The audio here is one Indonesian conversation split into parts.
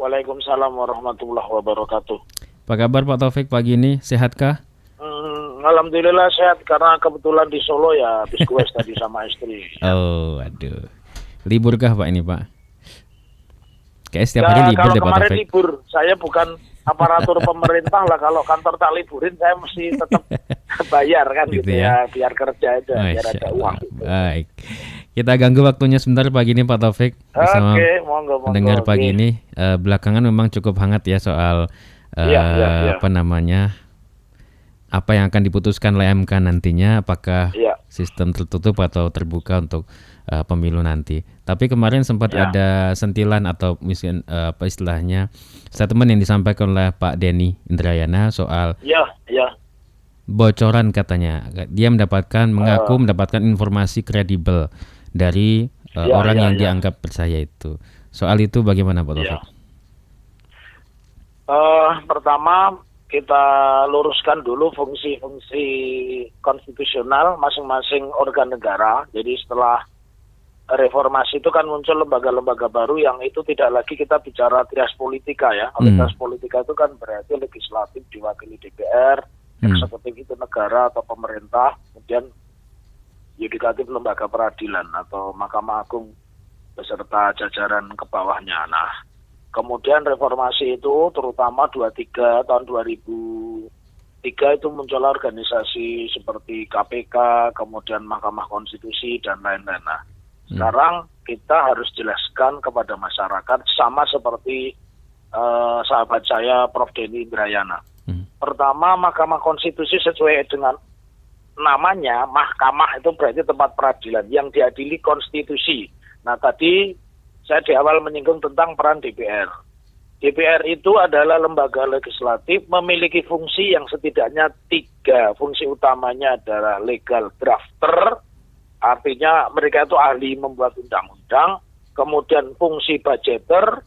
Waalaikumsalam warahmatullahi wabarakatuh. Apa kabar Pak Taufik pagi ini? Sehatkah? Alhamdulillah sehat karena kebetulan di Solo ya habis kues tadi sama istri. Oh, aduh. Liburkah Pak ini Pak? Kayak setiap Ya, hari libur kalau deh Pak kemarin Taufik. libur, saya bukan aparatur pemerintah lah. Kalau kantor tak liburin, saya mesti tetap bayar kan Gitu gitu ya. ya, biar kerja aja, biar Masya ada Allah. uang. Gitu. Baik. Kita ganggu waktunya sebentar pagi ini Pak Taufik. Bersama Oke, monggo. mendengar pagi Oke. ini. Belakangan memang cukup hangat ya soal Iya. apa namanya, apa yang akan diputuskan oleh MK nantinya, apakah Iya. sistem tertutup atau terbuka untuk pemilu nanti. Tapi kemarin sempat Ya. ada sentilan atau mungkin apa istilahnya statement yang disampaikan oleh Pak Denny Indrayana soal Ya. bocoran, katanya dia mengaku mendapatkan informasi kredibel dari orang yang dianggap percaya itu. Soal itu bagaimana Pak Taufik? Pertama kita luruskan dulu fungsi-fungsi konstitusional masing-masing organ negara. Jadi setelah reformasi itu kan muncul lembaga-lembaga baru yang itu tidak lagi kita bicara trias politika ya. Oleh trias politika itu kan berarti legislatif diwakili DPR, eksekutif itu negara atau pemerintah, kemudian yudikatif lembaga peradilan atau Mahkamah Agung beserta jajaran ke bawahnya. Nah, kemudian reformasi itu terutama 23 tahun 2003 itu muncul organisasi seperti KPK, kemudian Mahkamah Konstitusi dan lain-lain. Nah, sekarang kita harus jelaskan kepada masyarakat sama seperti sahabat saya Prof. Denny Indrayana. Pertama, Mahkamah Konstitusi sesuai dengan namanya, mahkamah itu berarti tempat peradilan yang diadili konstitusi. Nah, tadi saya di awal menyinggung tentang peran DPR. DPR itu adalah lembaga legislatif memiliki fungsi yang setidaknya 3. Fungsi utamanya adalah legal drafter, artinya mereka itu ahli membuat undang-undang. Kemudian fungsi budgeter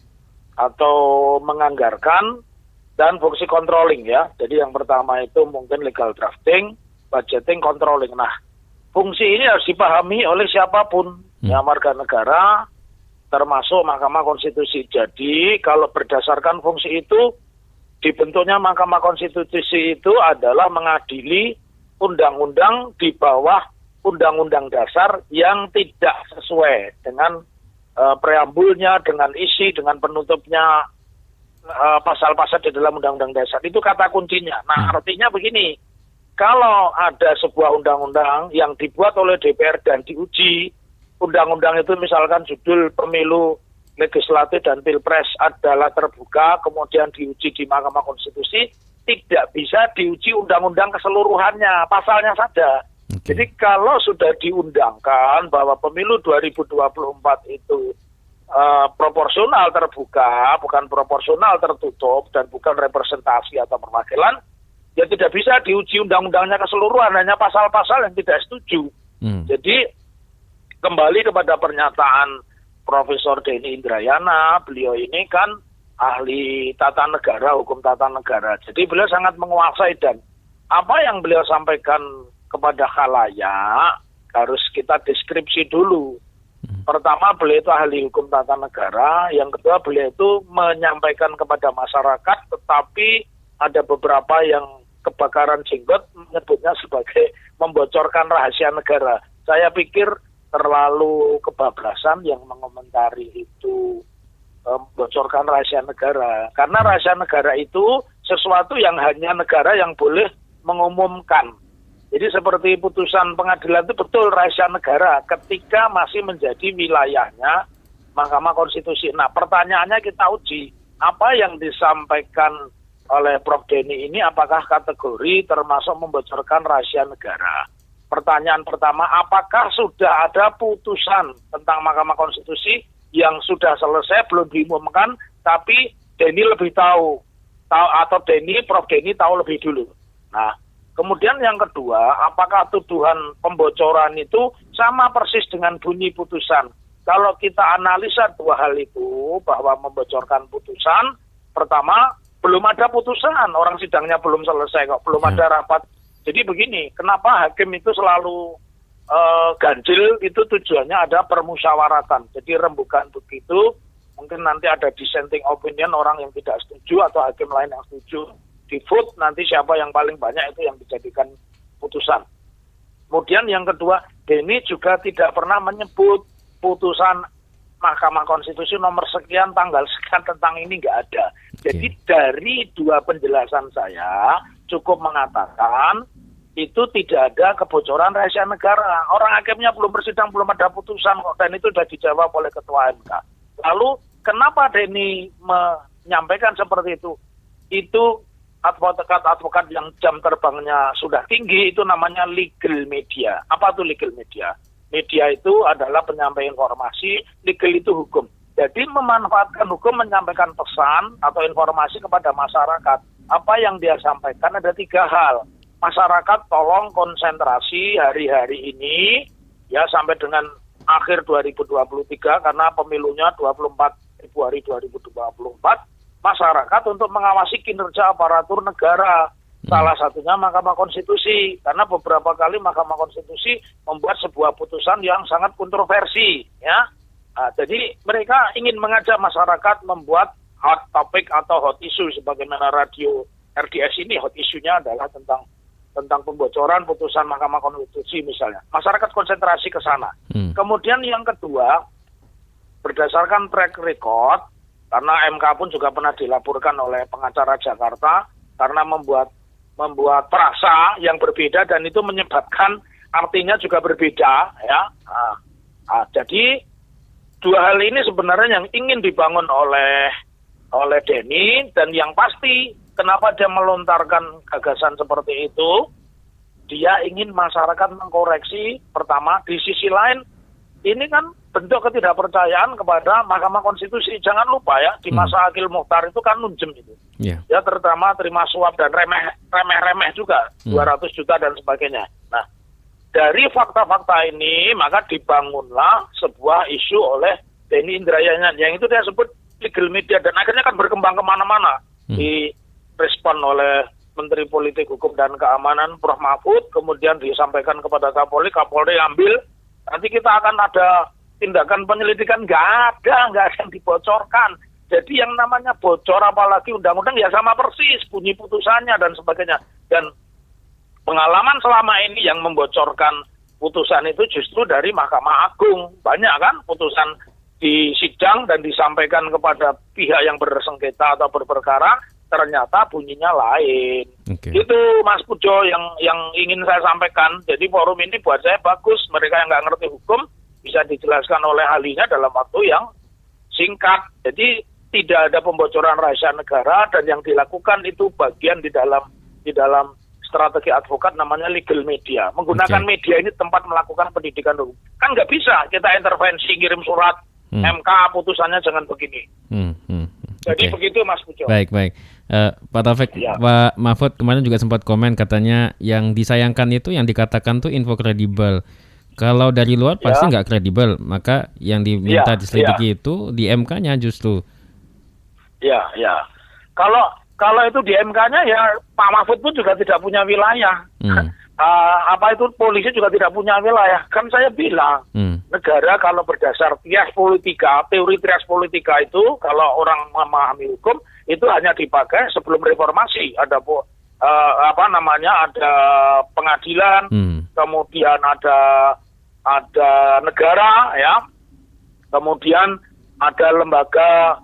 atau menganggarkan, dan fungsi controlling ya. Jadi yang pertama itu mungkin legal drafting, budgeting, controlling. Nah, fungsi ini harus dipahami oleh siapapun, ya warga negara, termasuk Mahkamah Konstitusi. Jadi kalau berdasarkan fungsi itu, dibentuknya Mahkamah Konstitusi itu adalah mengadili undang-undang di bawah undang-undang dasar yang tidak sesuai dengan preambulnya, dengan isi, dengan penutupnya pasal-pasal di dalam undang-undang dasar. Itu kata kuncinya. Nah, artinya begini, kalau ada sebuah undang-undang yang dibuat oleh DPR dan diuji, undang-undang itu misalkan judul pemilu legislatif dan pilpres adalah terbuka, kemudian diuji di Mahkamah Konstitusi, tidak bisa diuji undang-undang keseluruhannya, pasalnya saja. Jadi kalau sudah diundangkan bahwa pemilu 2024 itu proporsional terbuka, bukan proporsional tertutup, dan bukan representasi atau perwakilan, ya tidak bisa diuji undang-undangnya keseluruhan, hanya pasal-pasal yang tidak setuju. Jadi kembali kepada pernyataan Profesor Denny Indrayana, beliau ini kan ahli tata negara, hukum tata negara. Jadi beliau sangat menguasai, dan apa yang beliau sampaikan kepada khalayak harus kita deskripsi dulu. Pertama, beliau itu ahli hukum tata negara. Yang kedua, beliau itu menyampaikan kepada masyarakat, tetapi ada beberapa yang kebakaran jenggot menyebutnya sebagai membocorkan rahasia negara. Saya pikir terlalu kebablasan yang mengomentari itu membocorkan rahasia negara. Karena rahasia negara itu sesuatu yang hanya negara yang boleh mengumumkan. Jadi seperti putusan pengadilan itu betul rahasia negara ketika masih menjadi wilayahnya Mahkamah Konstitusi. Nah, pertanyaannya kita uji, apa yang disampaikan oleh Prof. Denny ini apakah kategori termasuk membocorkan rahasia negara? Pertanyaan pertama, apakah sudah ada putusan tentang Mahkamah Konstitusi yang sudah selesai, belum diumumkan, tapi Denny lebih tahu atau Prof. Denny tahu lebih dulu. Nah, kemudian yang kedua, apakah tuduhan pembocoran itu sama persis dengan bunyi putusan? Kalau kita analisa dua hal itu, bahwa membocorkan putusan, pertama, belum ada putusan, orang sidangnya belum selesai kok, belum ada rapat. Jadi begini, kenapa hakim itu selalu ganjil, itu tujuannya ada permusyawaratan. Jadi rembukan begitu, mungkin nanti ada dissenting opinion, orang yang tidak setuju atau hakim lain yang setuju, di vote nanti siapa yang paling banyak itu yang dijadikan putusan. Kemudian yang kedua, Denny juga tidak pernah menyebut putusan Mahkamah Konstitusi nomor sekian tanggal sekian tentang ini, nggak ada. Jadi dari dua penjelasan saya cukup mengatakan itu tidak ada kebocoran rahasia negara. Orang hakimnya belum bersidang, belum ada putusan kok, dan itu sudah dijawab oleh Ketua MK. Lalu kenapa Denny menyampaikan seperti itu? Itu advokat yang jam terbangnya sudah tinggi, itu namanya legal media. Apa itu legal media? Media itu adalah penyampaian informasi, legal itu hukum. Jadi memanfaatkan hukum menyampaikan pesan atau informasi kepada masyarakat. Apa yang dia sampaikan ada 3 hal. Masyarakat tolong konsentrasi hari-hari ini ya sampai dengan akhir 2023 karena pemilunya 24 Februari 2024. Masyarakat untuk mengawasi kinerja aparatur negara. Salah satunya Mahkamah Konstitusi, karena beberapa kali Mahkamah Konstitusi membuat sebuah putusan yang sangat kontroversi, ya. Nah, jadi mereka ingin mengajak masyarakat membuat hot topic atau hot issue, sebagaimana radio RDS ini hot issue-nya adalah tentang pembocoran putusan Mahkamah Konstitusi misalnya. Masyarakat konsentrasi ke sana. Kemudian yang kedua, berdasarkan track record, karena MK pun juga pernah dilaporkan oleh pengacara Jakarta karena membuat frasa yang berbeda dan itu menyebabkan artinya juga berbeda, ya. Jadi 2 hal ini sebenarnya yang ingin dibangun oleh Denny, dan yang pasti kenapa dia melontarkan gagasan seperti itu, dia ingin masyarakat mengkoreksi. Pertama, di sisi lain ini kan bentuk ketidakpercayaan kepada Mahkamah Konstitusi. Jangan lupa ya, di masa Akil Mukhtar itu kan nunjem itu. Ya terutama terima suap dan remeh-remeh juga, 200 juta dan sebagainya. Nah, dari fakta-fakta ini maka dibangunlah sebuah isu oleh Denny Indrayana, yang itu dia sebut legal media, dan akhirnya kan berkembang kemana-mana. Direspon oleh Menteri Politik Hukum dan Keamanan Prof. Mahfud, kemudian disampaikan kepada Kapolri ambil. Nanti kita akan ada tindakan penyelidikan, nggak ada yang dibocorkan. Jadi yang namanya bocor apalagi undang-undang ya sama persis bunyi putusannya dan sebagainya. Dan pengalaman selama ini yang membocorkan putusan itu justru dari Mahkamah Agung. Banyak kan putusan di sidang dan disampaikan kepada pihak yang bersengketa atau berperkara, ternyata bunyinya lain. Itu Mas Pujo yang ingin saya sampaikan. Jadi forum ini buat saya bagus. Mereka yang nggak ngerti hukum bisa dijelaskan oleh ahlinya dalam waktu yang singkat. Jadi tidak ada pembocoran rahasia negara, dan yang dilakukan itu bagian di dalam strategi advokat namanya legal media. Menggunakan media ini tempat melakukan pendidikan hukum. Kan nggak bisa kita intervensi ngirim surat MK putusannya jangan begini. Jadi begitu Mas Pujo. Baik. Pak Taufik, Pak Mahfud kemarin juga sempat komen katanya yang disayangkan itu yang dikatakan tuh info kredibel. Kalau dari luar pasti nggak kredibel, maka yang diminta diselidiki itu di MK-nya justru. Ya. Kalau itu di MK-nya ya Pak Mahfud pun juga tidak punya wilayah. Itu polisi juga tidak punya wilayah. Kan saya bilang negara kalau berdasar teori trias politika itu, kalau orang memahami hukum itu hanya dipakai sebelum reformasi. Ada ada pengadilan, kemudian ada negara, ya, kemudian ada lembaga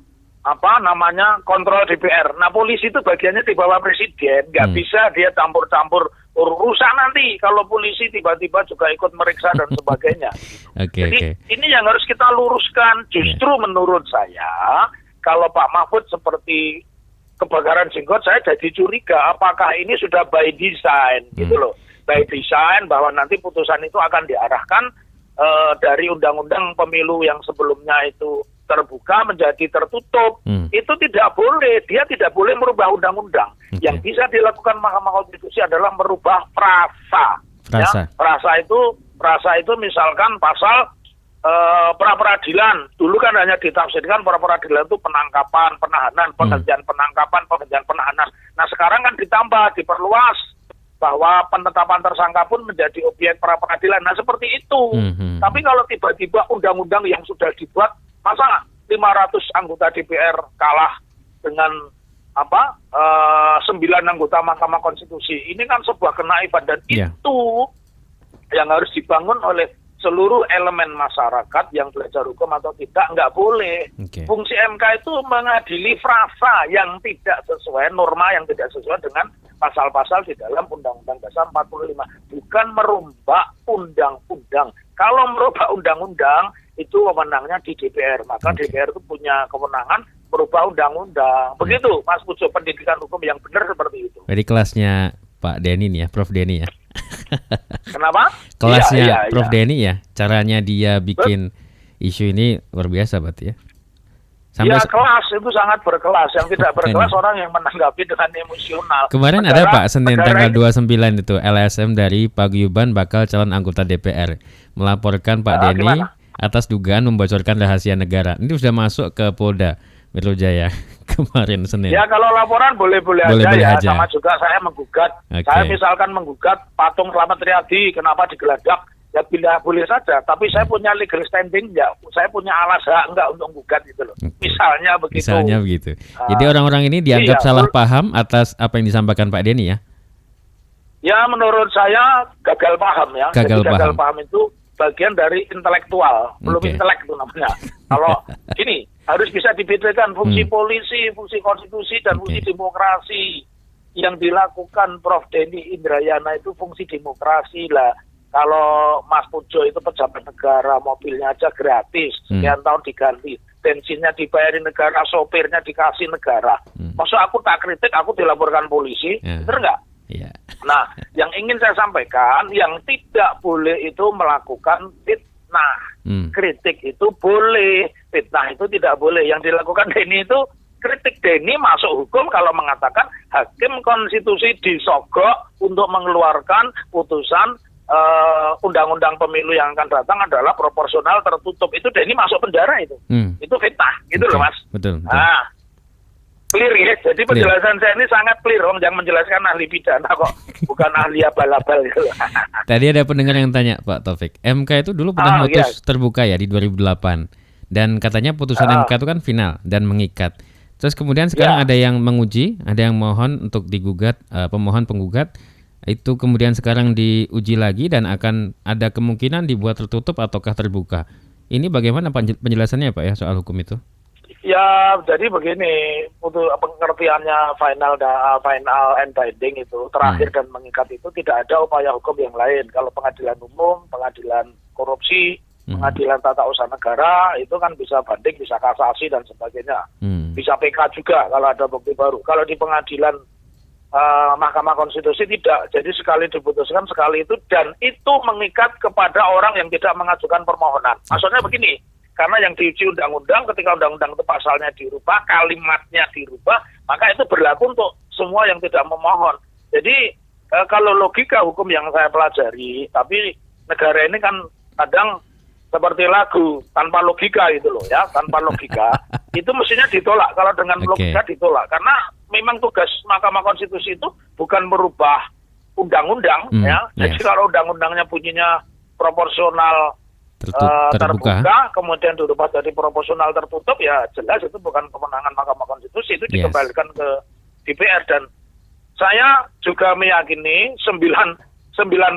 kontrol DPR. Nah, polisi itu bagiannya di bawah presiden, nggak bisa dia campur-campur urusan nanti kalau polisi tiba-tiba juga ikut meriksa dan sebagainya. Jadi ini yang harus kita luruskan. Justru menurut saya, kalau Pak Mahfud seperti kebakaran jenggot, saya jadi curiga apakah ini sudah by design, gitu loh. By design bahwa nanti putusan itu akan diarahkan dari undang-undang pemilu yang sebelumnya itu terbuka menjadi tertutup. Itu tidak boleh. Dia tidak boleh merubah undang-undang. Yang bisa dilakukan Mahkamah Konstitusi adalah merubah frasa. Ya, frasa itu misalkan pasal pra-peradilan. Dulu kan hanya ditafsirkan pra-peradilan itu penangkapan, penahanan, penghentian penangkapan, penghentian penahanan. Nah, sekarang kan ditambah, diperluas bahwa penetapan tersangka pun menjadi objek pra-peradilan. Nah, seperti itu. Tapi kalau tiba-tiba undang-undang yang sudah dibuat, masa 500 anggota DPR kalah dengan 9 anggota Mahkamah Konstitusi. Ini kan sebuah kenaifan dan itu yang harus dibangun oleh seluruh elemen masyarakat yang belajar hukum atau tidak, nggak boleh. Fungsi MK itu mengadili frasa yang tidak sesuai, norma yang tidak sesuai dengan pasal-pasal di dalam Undang-Undang Dasar 45, bukan merombak undang-undang. Kalau merubah undang-undang itu wewenangnya di DPR, maka DPR itu punya kewenangan merubah undang-undang. Begitu, Mas Pujo, pendidikan hukum yang benar seperti itu. Jadi kelasnya Pak Denny nih ya, Prof Denny ya. Kenapa? Kelasnya Prof Denny ya, caranya dia bikin isu ini luar biasa berarti ya. Kelas itu sangat berkelas. Yang tidak berkelas orang yang menanggapi dengan emosional. Kemarin ada Pak, Senin tanggal 29 itu LSM dari Paguyuban bakal calon anggota DPR melaporkan Pak Denny atas dugaan membocorkan rahasia negara. Ini sudah masuk ke Polda Metro Jaya kemarin Senin. Ya kalau laporan boleh-boleh aja. Sama juga saya menggugat. Saya misalkan menggugat patung Slamet Riyadi, kenapa digeledak? Ya boleh saja, tapi saya punya legal standing ya, saya punya alas hak enggak untuk menggugat gitu loh. Misalnya begitu. Jadi orang-orang ini dianggap salah paham atas apa yang disampaikan Pak Denny ya? Ya menurut saya gagal paham ya. Gagal paham itu bagian dari intelektual, belum intelek itu namanya. Kalau ini harus bisa dibedakan fungsi polisi, fungsi konstitusi dan fungsi demokrasi. Yang dilakukan Prof Denny Indrayana itu fungsi demokrasi lah. Kalau Mas Pujo itu pejabat negara, mobilnya aja gratis, sekian tahun diganti, bensinnya dibayarin negara, sopirnya dikasih negara. Maksud aku tak kritik, aku dilaporkan polisi, bener nggak? Yeah. Nah, yang ingin saya sampaikan, yang tidak boleh itu melakukan fitnah. Kritik itu boleh, fitnah itu tidak boleh. Yang dilakukan Denny itu, kritik Denny masuk hukum kalau mengatakan hakim konstitusi disogok untuk mengeluarkan putusan undang-undang pemilu yang akan datang adalah proporsional tertutup. Itu Denny masuk penjara itu. Itu fitnah, gitu loh Mas. Betul. Nah, clear ya. Jadi penjelasan saya ini sangat clear. Yang menjelaskan ahli pidana kok, bukan ahli abal-abal gitu loh. Tadi ada pendengar yang tanya Pak Taufik, MK itu dulu pernah putus terbuka ya di 2008. Dan katanya putusan MK itu kan final dan mengikat. Terus kemudian sekarang ada yang menguji, ada yang mohon untuk digugat, pemohon penggugat. Itu kemudian sekarang diuji lagi dan akan ada kemungkinan dibuat tertutup ataukah terbuka. Ini bagaimana penjelasannya Pak ya soal hukum itu? Ya, jadi begini, untuk pengertiannya final and binding itu, terakhir dan mengikat itu tidak ada upaya hukum yang lain. Kalau pengadilan umum, pengadilan korupsi, pengadilan tata usaha negara, itu kan bisa banding, bisa kasasi dan sebagainya. Bisa PK juga kalau ada bukti baru. Kalau di pengadilan Mahkamah Konstitusi tidak, jadi sekali diputuskan sekali itu, dan itu mengikat kepada orang yang tidak mengajukan permohonan. Maksudnya begini, karena yang diuji undang-undang, ketika undang-undang itu pasalnya dirubah, kalimatnya dirubah, maka itu berlaku untuk semua yang tidak memohon. Jadi kalau logika hukum yang saya pelajari, tapi negara ini kan kadang seperti lagu tanpa logika gitu loh ya, tanpa logika itu mestinya ditolak. Kalau dengan logika ditolak, karena memang tugas Mahkamah Konstitusi itu bukan merubah undang-undang ya. Jadi kalau undang-undangnya bunyinya proporsional terbuka, kemudian dirubah jadi proporsional tertutup, ya jelas itu bukan kewenangan Mahkamah Konstitusi, itu dikembalikan ke DPR. Dan saya juga meyakini 9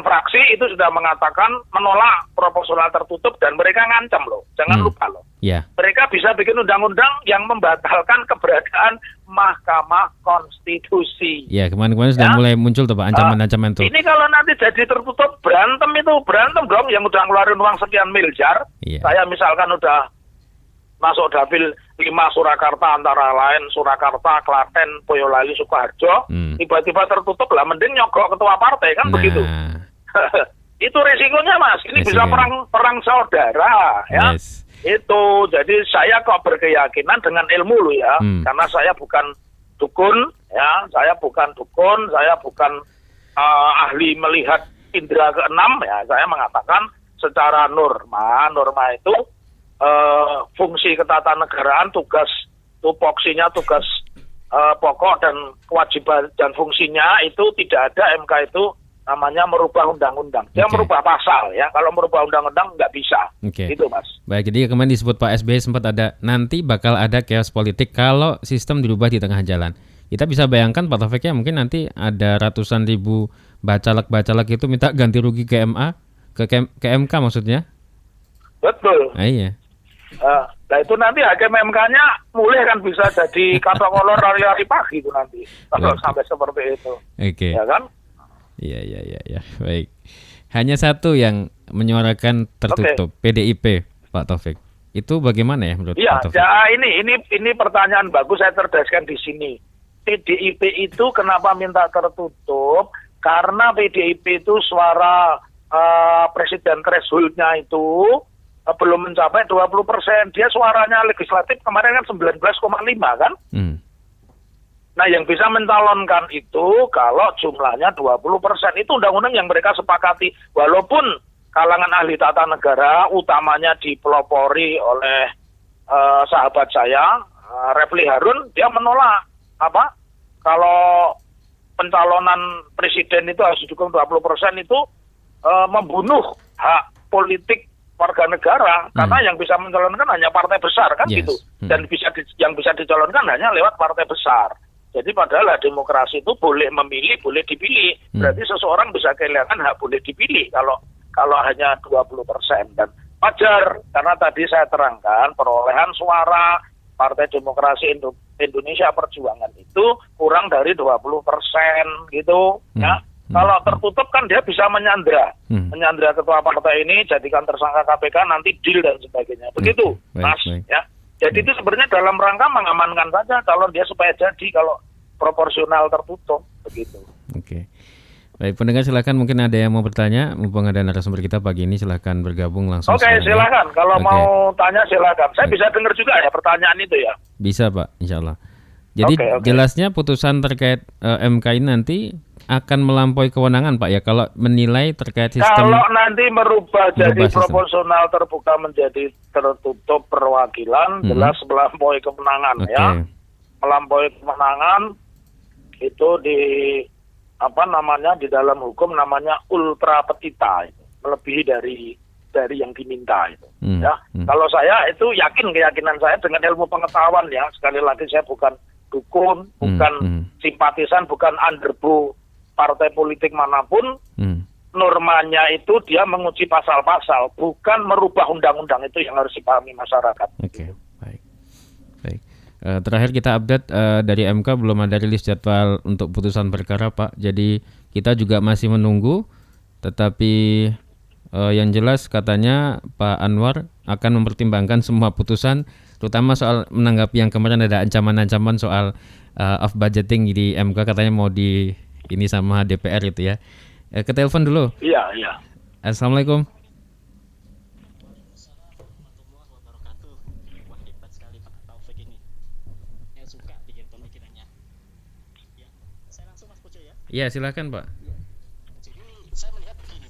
fraksi itu sudah mengatakan menolak proporsional tertutup, dan mereka ngancam loh, jangan lupa loh. Mereka bisa bikin undang-undang yang membatalkan keberadaan Mahkamah Konstitusi. Ya, kemarin sudah mulai muncul tuh Pak ancaman-ancaman itu. Ini kalau nanti jadi tertutup, berantem dong, yang udah ngeluarin uang sekian miliar. Saya misalkan udah masuk dapil 5 Surakarta, antara lain Surakarta, Klaten, Boyolali, Sukoharjo, tiba-tiba tertutup lah, mending nyogok ketua partai kan begitu. Itu risikonya Mas, ini bisa perang saudara ya. Itu, jadi saya kok berkeyakinan dengan ilmu loh ya, karena saya bukan dukun ya, saya bukan ahli melihat indera keenam ya. Saya mengatakan secara norma itu fungsi ketatanegaraan, tugas tupoksinya, tugas pokok dan kewajiban dan fungsinya itu tidak ada MK itu namanya merubah undang-undang. Dia merubah pasal ya. Kalau merubah undang-undang nggak bisa. Gitu Mas. Baik, jadi kemarin disebut Pak SBY sempat ada nanti bakal ada chaos politik kalau sistem dirubah di tengah jalan. Kita bisa bayangkan Pak Taufik ya, mungkin nanti ada ratusan ribu bacalek itu minta ganti rugi ke MA, ke MK maksudnya. Betul. Iya. Nah itu nanti hakim MK-nya mulai kan bisa jadi kata kolor lari-lari pagi itu nanti kalau sampai seperti itu. Oke. Ya kan? Iya. Baik. Hanya satu yang menyuarakan tertutup, PDIP, Pak Taufik. Itu bagaimana ya menurut Pak Taufik? Ya, ini pertanyaan bagus, saya terdaskan di sini. PDIP itu kenapa minta tertutup? Karena PDIP itu suara presiden threshold-nya itu belum mencapai 20%. Dia suaranya legislatif kemarin kan 19,5 kan? Nah, yang bisa mencalonkan itu kalau jumlahnya 20%. Itu undang-undang yang mereka sepakati. Walaupun kalangan ahli tata negara, utamanya dipelopori oleh sahabat saya, Refli Harun, dia menolak. Kalau pencalonan presiden itu harus didukung 20% itu membunuh hak politik warga negara. Karena yang bisa mencalonkan hanya partai besar, kan gitu. Dan yang bisa dicalonkan hanya lewat partai besar. Jadi padahal demokrasi itu boleh memilih, boleh dipilih. Berarti seseorang bisa kehilangan hak boleh dipilih kalau hanya 20%. Dan wajar, karena tadi saya terangkan perolehan suara Partai Demokrasi Indonesia Perjuangan itu kurang dari 20% gitu. Ya. Kalau tertutup kan dia bisa menyandra ketua partai ini, jadikan tersangka KPK, nanti deal dan sebagainya. Begitu, Mas. Ya. Jadi itu sebenarnya dalam rangka mengamankan saja calon dia supaya jadi kalau proporsional tertutup begitu. Oke. Baik, pendengar silakan, mungkin ada yang mau bertanya, mumpung ada narasumber kita pagi ini, silakan bergabung langsung. Oke, silakan. Kalau mau tanya silakan. Saya bisa dengar juga ya pertanyaan itu ya. Bisa Pak, insya Allah. Jadi jelasnya putusan terkait MK ini nanti akan melampaui kewenangan Pak ya kalau menilai terkait sistem. Kalau nanti merubah jadi proporsional terbuka menjadi tertutup perwakilan, jelas melampaui kewenangan ya. Melampaui kewenangan itu di di dalam hukum namanya ultra petita, melebihi dari yang diminta itu. Ya. Kalau saya itu keyakinan saya dengan ilmu pengetahuan ya. Sekali lagi saya bukan dukun, bukan simpatisan, bukan underbo partai politik manapun. Normanya itu dia menguji pasal-pasal, bukan merubah undang-undang. Itu yang harus dipahami masyarakat. Oke, baik. Terakhir kita update dari MK belum ada rilis jadwal untuk putusan perkara Pak. Jadi kita juga masih menunggu. Tetapi yang jelas katanya Pak Anwar akan mempertimbangkan semua putusan, terutama soal menanggapi yang kemarin ada ancaman-ancaman soal off budgeting di MK, katanya mau di ini sama DPR itu ya. Ke telepon dulu. Iya. Assalamualaikum. Ya, silakan Pak. Jadi saya melihat begini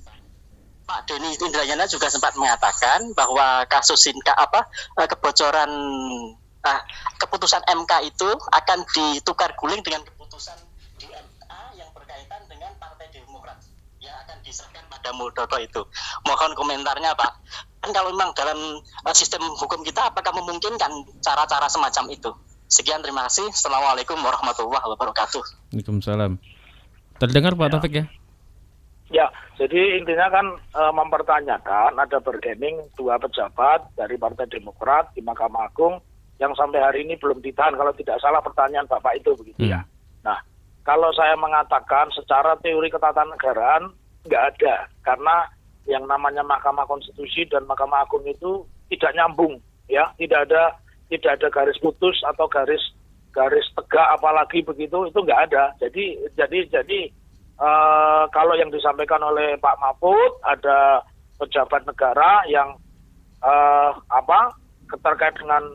Pak Doni Indrayana juga sempat mengatakan bahwa kasus kebocoran keputusan MK itu akan ditukar guling dengan keputusan DMA yang berkaitan dengan Partai Demokrat yang akan diserahkan pada Muldoko itu. Mohon komentarnya Pak. Dan kalau memang dalam sistem hukum kita apakah memungkinkan cara-cara semacam itu? Sekian, terima kasih. Assalamualaikum warahmatullahi wabarakatuh. Waalaikumsalam. Terdengar Pak Taufik ya? Ya, jadi intinya kan mempertanyakan ada bargaining 2 pejabat dari Partai Demokrat di Mahkamah Agung yang sampai hari ini belum ditahan, kalau tidak salah pertanyaan Bapak itu begitu ya. Nah, kalau saya mengatakan secara teori ketatanegaraan nggak ada, karena yang namanya Mahkamah Konstitusi dan Mahkamah Agung itu tidak nyambung ya, tidak ada garis putus atau garis tegak apalagi begitu, itu nggak ada. Jadi kalau yang disampaikan oleh Pak Mahfud, ada pejabat negara yang terkait dengan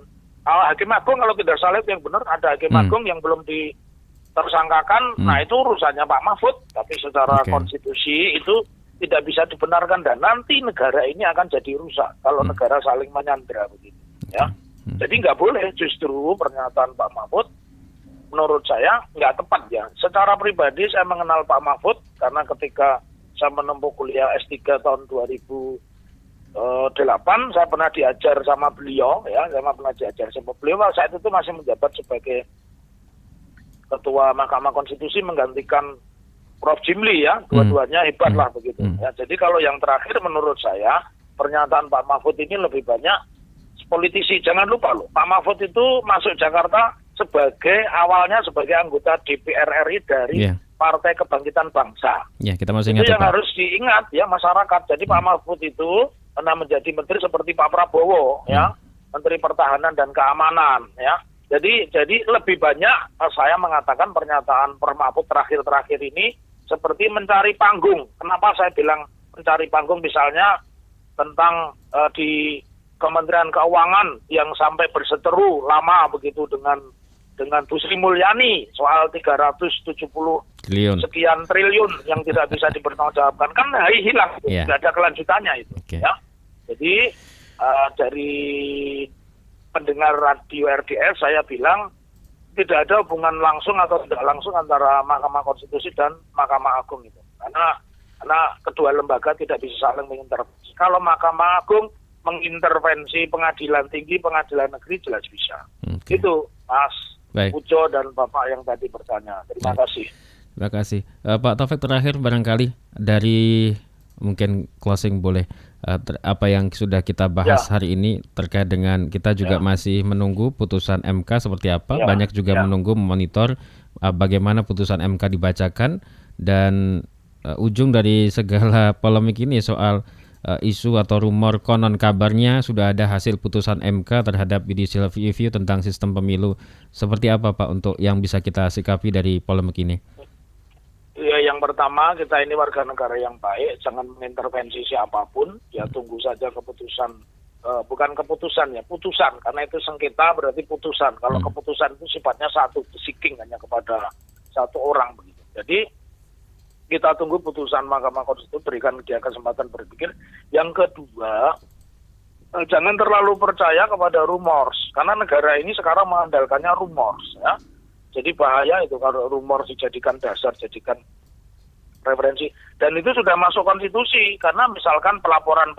Hakim Agung, kalau tidak salah yang benar ada Hakim Agung yang belum ditersangkakan. Nah itu urusannya Pak Mahfud, tapi secara konstitusi itu tidak bisa dibenarkan dan nanti negara ini akan jadi rusak kalau negara saling menyandra begitu ya. Jadi nggak boleh, justru pernyataan Pak Mahfud menurut saya nggak tepat ya. Secara pribadi saya mengenal Pak Mahfud karena ketika saya menempuh kuliah S3 tahun 2008, saya pernah diajar sama beliau, ya, saat itu masih menjabat sebagai Ketua Mahkamah Konstitusi menggantikan Prof. Jimli, ya, dua-duanya hebat lah begitu. Ya, jadi kalau yang terakhir menurut saya pernyataan Pak Mahfud ini lebih banyak politisi. Jangan lupa loh, Pak Mahfud itu masuk Jakarta awalnya sebagai anggota DPR RI dari Partai Kebangkitan Bangsa. Ya, kita masih ingat itu yang harus diingat ya masyarakat. Jadi Pak Mahfud itu pernah menjadi menteri seperti Pak Prabowo, ya, Menteri Pertahanan dan Keamanan, ya. Jadi lebih banyak saya mengatakan pernyataan Pak Mahfud terakhir ini seperti mencari panggung. Kenapa saya bilang mencari panggung? Misalnya tentang di Kementerian Keuangan yang sampai berseteru lama begitu dengan Bu Sri Mulyani soal 370 sekian triliun yang tidak bisa dipertanggungjawabkan, kan hilang, tidak ada kelanjutannya itu. Ya. Jadi dari pendengar radio RDS saya bilang tidak ada hubungan langsung atau tidak langsung antara Mahkamah Konstitusi dan Mahkamah Agung itu. Karena kedua lembaga tidak bisa saling mengintervensi. Kalau Mahkamah Agung mengintervensi pengadilan tinggi, pengadilan negeri jelas bisa. Itu Mas Ujo dan Bapak yang tadi bertanya. Terima kasih. Terima kasih. Pak Taufik, terakhir barangkali dari mungkin closing boleh apa yang sudah kita bahas hari ini terkait dengan kita juga masih menunggu putusan MK seperti apa. Banyak juga menunggu memonitor bagaimana putusan MK dibacakan, dan ujung dari segala polemik ini soal isu atau rumor konon kabarnya sudah ada hasil putusan MK terhadap judicial review tentang sistem pemilu. Seperti apa Pak untuk yang bisa kita sikapi dari polemik ini? Ya, yang pertama, kita ini warga negara yang baik, jangan mengintervensi siapapun, ya tunggu saja keputusan, bukan keputusan ya, putusan, karena itu sengketa berarti putusan. Kalau keputusan itu sifatnya satu, seeking hanya kepada satu orang begitu. Jadi kita tunggu putusan Mahkamah Konstitusi, berikan dia kesempatan berpikir. Yang kedua, jangan terlalu percaya kepada rumors, karena negara ini sekarang mengandalkannya rumors, ya. Jadi bahaya itu kalau rumor dijadikan dasar, jadikan referensi. Dan itu sudah masuk konstitusi, karena misalkan pelaporan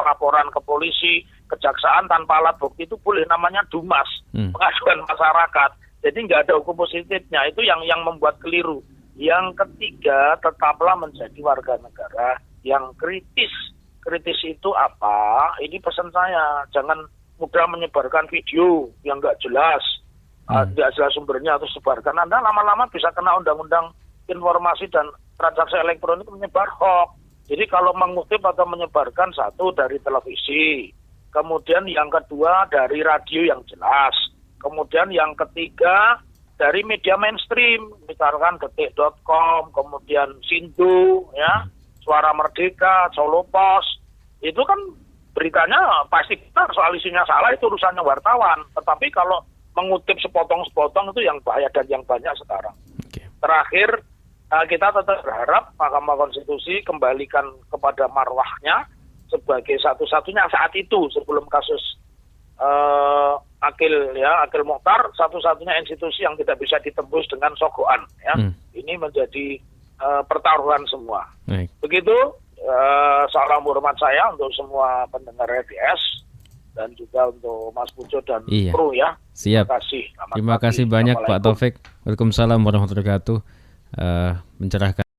ke polisi, kejaksaan tanpa alat bukti itu boleh, namanya dumas, pengaduan masyarakat. Jadi nggak ada hukum positifnya, itu yang membuat keliru. Yang ketiga, tetaplah menjadi warga negara yang kritis. Kritis itu apa? Ini pesan saya, jangan mudah menyebarkan video yang nggak jelas. Tidak jelas sumbernya atau sebarkan. Anda lama-lama bisa kena undang-undang informasi dan transaksi elektronik menyebar hoax. Jadi kalau mengutip atau menyebarkan, satu dari televisi, kemudian yang kedua dari radio yang jelas, kemudian yang ketiga dari media mainstream, misalkan detik.com, kemudian Sindu, ya, Suara Merdeka, Solo Pos, itu kan beritanya pasti benar, soal isinya salah itu urusannya wartawan. Tetapi kalau mengutip sepotong-sepotong itu yang bahaya dan yang banyak sekarang. Terakhir, kita tetap berharap Mahkamah Konstitusi kembalikan kepada marwahnya sebagai satu-satunya saat itu sebelum kasus Akil Mukhtar, satu-satunya institusi yang tidak bisa ditembus dengan sogoan. Ya. Ini menjadi pertaruhan semua. Begitu, salam hormat saya untuk semua pendengar RDS. Dan juga untuk Mas Pujo dan kru, ya. Siap. Terima kasih banyak Pak Taufik. Waalaikumsalam warahmatullahi wabarakatuh. Mencerahkan.